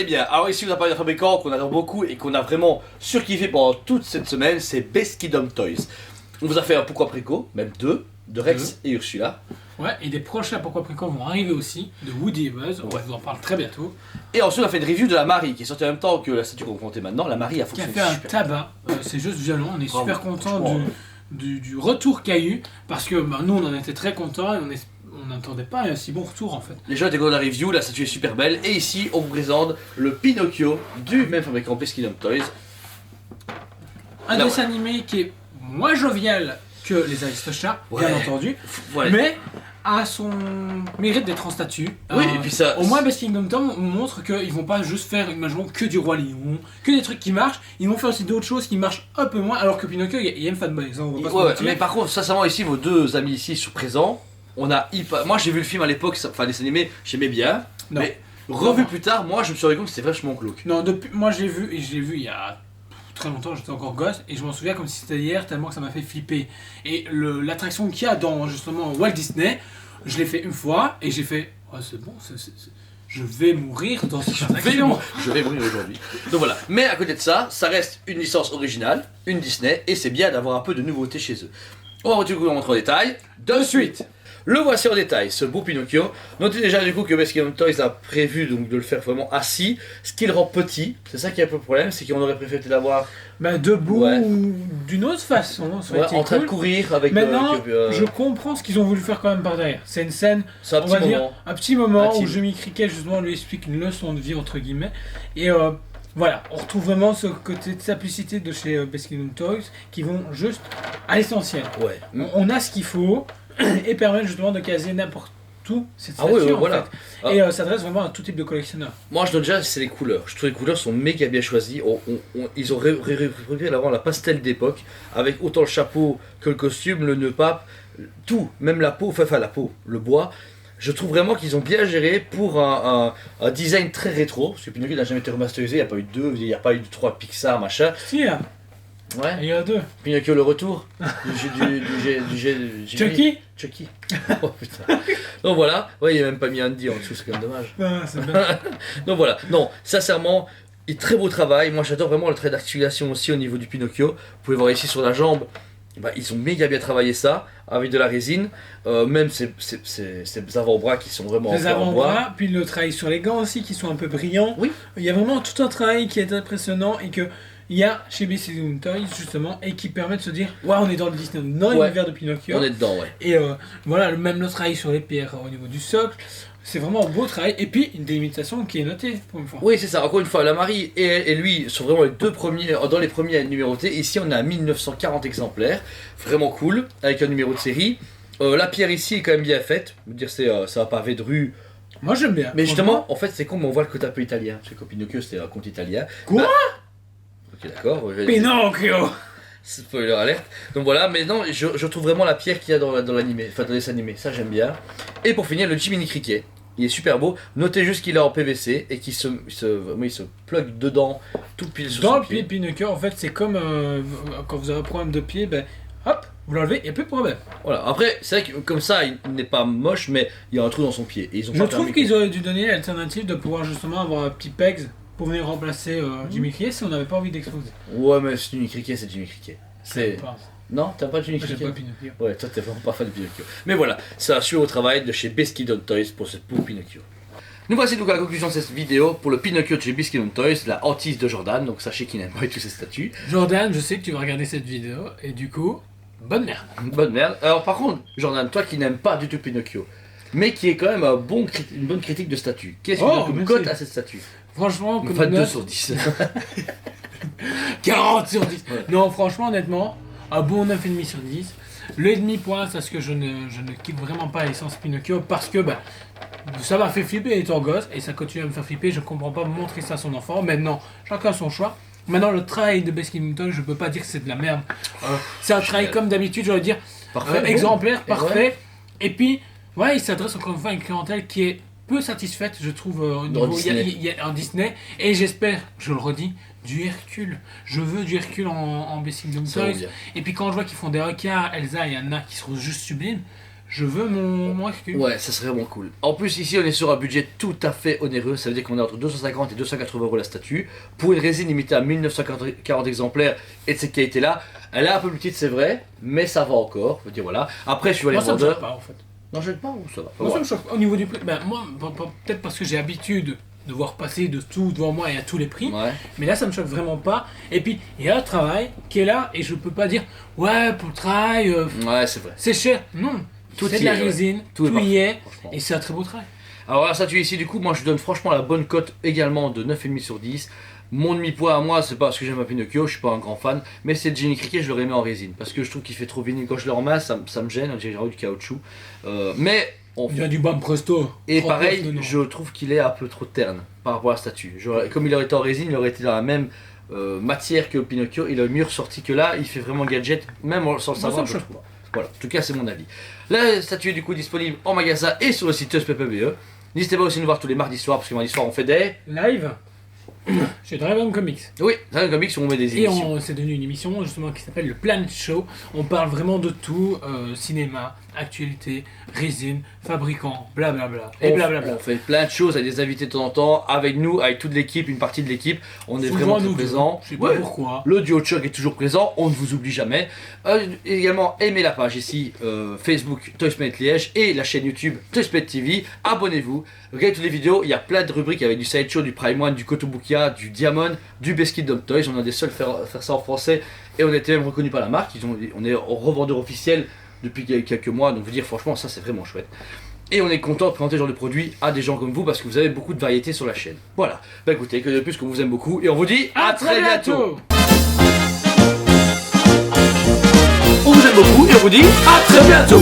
bien. Alors ici, on a parlé d'un fabricant qu'on adore beaucoup et qu'on a vraiment surkiffé pendant toute cette semaine, c'est Best Kingdom Toys. On vous a fait un Pourquoi Préco, même deux, de Rex et Ursula. Ouais, et des prochains Pourquoi Préco vont arriver aussi, de Woody et Buzz, on vous en parle très bientôt. Et ensuite, on a fait une review de la Marie, qui est sortie en même temps que la statue qu'on va monter maintenant. La Marie a Qui a fonctionné fait un super. tabac, c'est juste violent, on est Bravo. super content Franchement, du retour qu'il y a eu, parce que nous on en était très contents et on n'attendait pas un si bon retour en fait. Les gens étaient contents de la review, la statue est super belle. Et ici, on vous présente le Pinocchio du même fabricant Best Kingdom Toys. Un Là, dessin animé qui est moins jovial que les Aristochats, bien Ouais. entendu, Voilà. mais a son mérite d'être en statue. Oui, et puis ça. Au moins, Best Kingdom Toys montre qu'ils vont pas juste faire imaginons que du Roi Lion, que des trucs qui marchent, ils vont faire aussi d'autres choses qui marchent un peu moins, alors que Pinocchio, il y a une fanboy, ça, on va pas se Ouais, mentir. mais par contre, sincèrement, ici, vos deux amis ici sont présents. On a moi j'ai vu le film à l'époque, enfin les animés, j'aimais bien. Non. Mais revu Non. plus tard, moi je me suis rendu compte que c'était vachement glauque. Non, moi je l'ai vu, et je l'ai vu il y a très longtemps, j'étais encore gosse, et je m'en souviens comme si c'était hier, tellement que ça m'a fait flipper. Et l'attraction qu'il y a dans justement Walt Disney, je l'ai fait une fois, et j'ai fait, oh c'est bon, je vais mourir dans cette attraction. Je vais mourir aujourd'hui. Donc voilà. Mais à côté de ça, ça reste une licence originale, une Disney, et c'est bien d'avoir un peu de nouveauté chez eux. On va du coup montrer en détail. De suite. Le voici en détail, ce beau Pinocchio. Notez déjà du coup que Best Kingdom Toys a prévu donc de le faire vraiment assis, ce qui le rend petit. C'est ça qui est un peu le problème, c'est qu'on aurait préféré l'avoir Bah debout Ouais. ou d'une autre façon, ça aurait été en train de cool. courir avec. Maintenant, je comprends ce qu'ils ont voulu faire quand même par derrière. C'est une scène, C'est un on petit va dire, moment. un petit moment Intime. où Jiminy Cricket justement lui explique une leçon de vie entre guillemets. Et voilà, on retrouve vraiment ce côté de simplicité de chez Best Kingdom Toys qui vont juste à l'essentiel. Ouais. On a ce qu'il faut et permettent justement de caser n'importe où cette Ah statue oui, en voilà. fait. Et s'adresse vraiment à tout type de collectionneur. Moi je donne déjà, c'est les couleurs. Je trouve les couleurs sont méga bien choisies. Ils ont repris la pastel d'époque, avec autant le chapeau que le costume, le nœud pape, tout, même la peau, enfin la peau, le bois. Je trouve vraiment qu'ils ont bien géré pour un design très rétro, parce que Pinocchio n'a jamais été remasterisé, il n'y a pas eu de 2, il n'y a pas eu de 3 Pixar, machin. Si, là, Ouais. il y en a deux. Pinocchio le retour Chucky. Chucky. Oh putain. Donc voilà, ouais, il a même pas mis Andy en dessous, c'est quand même dommage. Ah, c'est bien. Donc voilà, non, sincèrement, très beau travail. Moi j'adore vraiment le trait d'articulation aussi au niveau du Pinocchio. Vous pouvez voir ici sur la jambe, bah, ils ont méga bien travaillé ça avec de la résine. Même ces avant-bras qui sont vraiment Les en bois. avant-bras, puis le travail sur les gants aussi qui sont un peu brillants. Oui. Il y a vraiment tout un travail qui est impressionnant et que il y a chez Best Kingdom Toys justement et qui permet de se dire ouais on est dans le Disney, dans Ouais. l'univers de Pinocchio. On est dedans, ouais. Et voilà, même le travail sur les pierres au niveau du socle, c'est vraiment un beau travail. Et puis une délimitation qui est notée pour une fois. Oui, c'est ça. Encore une fois, la Marie et lui sont vraiment les deux premiers, dans les premiers numérotés. Ici, on a 1940 exemplaires. Vraiment cool, avec un numéro de série. La pierre ici est quand même bien faite. Je veux dire, c'est un pavé de rue. Moi j'aime bien. Mais Franchement. justement, en fait, c'est con, mais on voit le côté un peu italien. Parce que Pinocchio, c'était un conte italien. Quoi Bah, ok, d'accord. Pinocchio. Spoiler alerte. Donc voilà, mais non, je trouve vraiment la pierre qu'il y a dans l'animé, enfin dans les animés. Ça, j'aime bien. Et pour finir, le Jiminy Cricket. Il est super beau. Notez juste qu'il est en PVC et qu'il se plug dedans tout pile sur Dans son le pied pied. de Pinocchio, en fait, c'est comme quand vous avez un problème de pied, ben hop, vous l'enlevez, il n'y a plus de problème. Voilà. Après, c'est vrai que comme ça, il n'est pas moche, mais il y a un trou dans son pied. Et ils ont Je pas trouve permis qu'ils auraient dû donner l'alternative de pouvoir justement avoir un petit pegs pour venir remplacer Jimmy Cricket si on n'avait pas envie d'exploser. Ouais, mais c'est Jiminy Cricket, c'est Jiminy Cricket. C'est. Je pense. Non, t'as pas de Jiminy Moi, j'aime Cricket. pas Pinocchio. Ouais, toi t'es vraiment pas fan de Pinocchio. Mais voilà, ça suit au travail de chez Best Kingdom Toys pour ce beau Pinocchio. Nous voici donc à la conclusion de cette vidéo pour le Pinocchio de chez Best Kingdom Toys, la hantise de Jordan, donc sachez qu'il n'aime pas du tout ces statues. Jordan, je sais que tu vas regarder cette vidéo et du coup, bonne merde. Bonne merde. Alors par contre, Jordan, toi qui n'aimes pas du tout Pinocchio, mais qui est quand même une bonne critique de statue, qu'est-ce que Oh, tu as comme merci. cote à cette statue? Franchement, comme 22 note, sur 10. 40 sur 10. Ouais. Non, franchement, honnêtement, un bon 9,5 sur 10. Le demi-point, c'est ce que je ne quitte vraiment pas l'essence Pinocchio parce que bah, ça m'a fait flipper étant gosse et ça continue à me faire flipper. Je comprends pas montrer ça à son enfant. Maintenant, chacun son choix. Maintenant, le travail de Best Kingdom Toys, je peux pas dire que c'est de la merde. C'est un travail comme d'habitude, j'aurais dire Parfait. exemplaire, bon. parfait. Et puis, ouais, il s'adresse encore une fois à une clientèle qui est peu satisfaite, je trouve, au Dans niveau. Disney. Il y a un Disney. Et j'espère, je le redis, du Hercule. Je veux du Hercule en Best Kingdom Ça va Toys. bien. Et puis quand je vois qu'ils font des requins, Elsa et Anna qui sont juste sublimes, je veux mon RQ. Ouais, ça serait vraiment cool. En plus, ici, on est sur un budget tout à fait onéreux. Ça veut dire qu'on est entre 250 et 280 euros la statue. Pour une résine limitée à 1940 exemplaires et de cette qualité-là, elle est un peu plus petite, c'est vrai, mais ça va encore. Je veux dire, voilà. Après, je suis allé Moi, ça me vendeur. choque pas en fait. Non, je ne pas, ou ça va. Moi, ça Ouais. me choque. Au niveau du prix, ben, moi, peut-être parce que j'ai l'habitude de voir passer de tout devant moi et à tous les prix. Ouais. Mais là, ça me choque vraiment pas. Et puis, il y a un travail qui est là et je peux pas dire, ouais, pour le travail, Ouais, c'est vrai. c'est cher. Non, Tout c'est y de la est, ouais. résine, Tout est tout, parfait, y est, franchement. et c'est un très beau travail. Alors la statue ici, du coup, moi je donne franchement la bonne cote également de 9,5 sur 10. Mon demi-poids à moi, c'est pas parce que j'aime pas Pinocchio, je suis pas un grand fan, mais c'est Jenny Cricket, je l'aurais mis en résine. Parce que je trouve qu'il fait trop vinyle. Quand je le ramasse, ça me gêne, j'ai envie du caoutchouc. Mais on Il vient du Bam Presto. Et 39 pareil, dedans. je trouve qu'il est un peu trop terne par rapport à la statue. Comme il aurait été en résine, il aurait été dans la même matière que Pinocchio, il aurait mieux ressorti que là, il fait vraiment gadget, même sans le Moi, ça savoir. me je choque trouve. pas. Voilà, en tout cas c'est mon avis. La statue est du coup disponible en magasin et sur le site TeusPPBE. N'hésitez pas aussi à nous voir tous les mardis soirs, parce que mardi soir on fait des... Live chez Dragon Comics. Oui, c'est un comics où on met des Et émissions. c'est devenu une émission justement qui s'appelle le Planet Show. On parle vraiment de tout, cinéma, actualité, résine, fabricant, blablabla. Et blablabla. On fait plein de choses avec des invités de temps en temps, avec nous, avec toute l'équipe, une partie de l'équipe. On est Souvent, vraiment très nous deux. présents. Je sais pas Ouais. pourquoi. Le duo de choc est toujours présent, on ne vous oublie jamais. Également, aimez la page ici, Facebook Toysmate Liège et la chaîne YouTube Toysmate TV. Abonnez-vous, regardez toutes les vidéos, il y a plein de rubriques avec du Sideshow, du Prime One, du Kotobukiya, du Diamond, du Beskid Dom Toys. On est des seuls à faire ça en français et on a été même reconnu par la marque. On est revendeur officiel depuis quelques mois, donc vous dire franchement ça c'est vraiment chouette. Et on est content de présenter ce genre de produit à des gens comme vous parce que vous avez beaucoup de variétés sur la chaîne. Voilà, bah écoutez, que de plus qu'on vous aime beaucoup et on vous dit à très bientôt. On vous aime beaucoup et on vous dit à très bientôt.